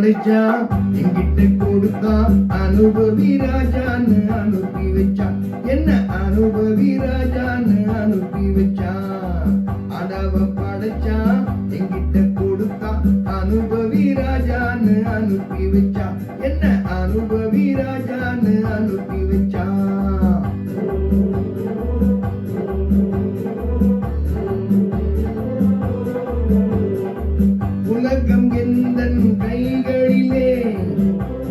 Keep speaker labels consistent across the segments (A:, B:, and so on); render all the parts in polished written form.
A: படைச்சா என்கிட்ட கொடுத்தா அனுபவி ராஜான்னு அனுப்பி வச்சான் என்ன அனுபவி ராஜான்னு அனுப்பி வச்சான் அடவ படைச்சா என்கிட்ட கொடுத்தா அனுபவி ராஜான்னு அனுப்பி வச்சான் என்ன அனுபவி ராஜான்னு அனுப்பி வச்சான் உலகம் எந்தன் கைகளிலே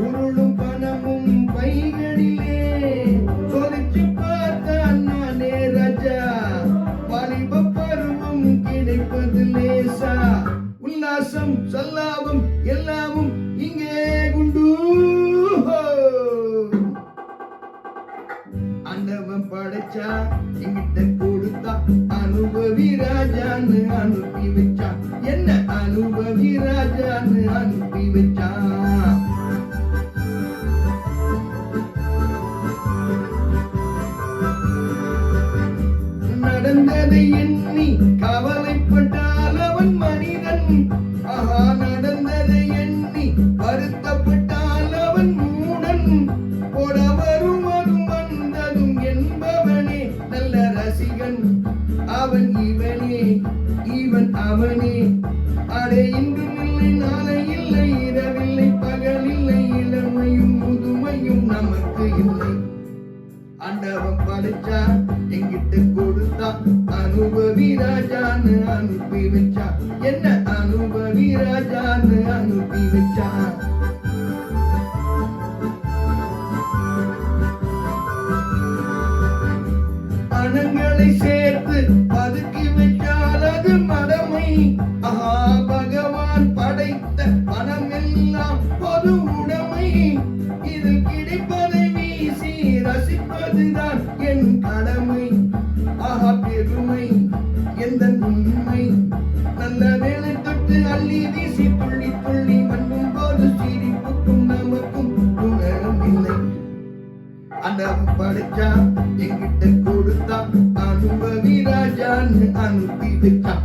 A: உருளும் பணமும் பைகளிலே சொலிச்சு பார்த்தான் நானே ராஜா வாலிப பருவம் கிடைப்பது லேசா உல்லாசம் சல்லாபம் எல்லாமும் இங்கே குண்டு ஆண்டவன் படைச்சா என்கிட்ட கொடுத்தா அனுபவி ராஜான்னு அனுப்பி வச்சான் என்ன அனுபவி ராஜான்னு அனுப்பி வச்சான் நடந்ததை எண்ணி கவலைப்பட்டால் அவன் மனிதன் ஆஹா நடந்ததை எண்ணி வருத்தப்பட்டால் அவன் மூடன் போட வருவதும் வந்ததும் என்பவனே நல்ல ரசிகன் அவன் இவனே இவன் அவனே அடே இன்றும் இல்லை நாளை இல்லை இரவில்லை பகலில்லை இளமையும் முதுமையும் நமக்கு இல்லை ஆண்டவன் படைச்சா என்கிட்ட கொடுத்தா அனுபவி ராஜான்னு அனுப்பி வச்சான் என்ன அனுபவி ராஜான்னு அனுப்பி வச்சான் பணங்களை சேர்த்து பதுக்கி வச்சால் அது மடமை ஆஹா பகவான் படைத்த பணம் எல்லாம் பொது உடைமை இது கிடைப்பதை வீசி ரசிப்பதுதான் என் கடமை ஆஹா பெருமை எந்த உண்மை நல்ல வேலை தொட்டு அள்ளி வீசி துள்ளி துள்ளி மண்ணும் போது சிரிப்புக்கும் நமக்கும் உணரும் இல்லை அண்டவன் படைச்சா என்கிட்ட கொடுத்தா அனுபவி ராஜான்னு அனுப்பி வச்சான்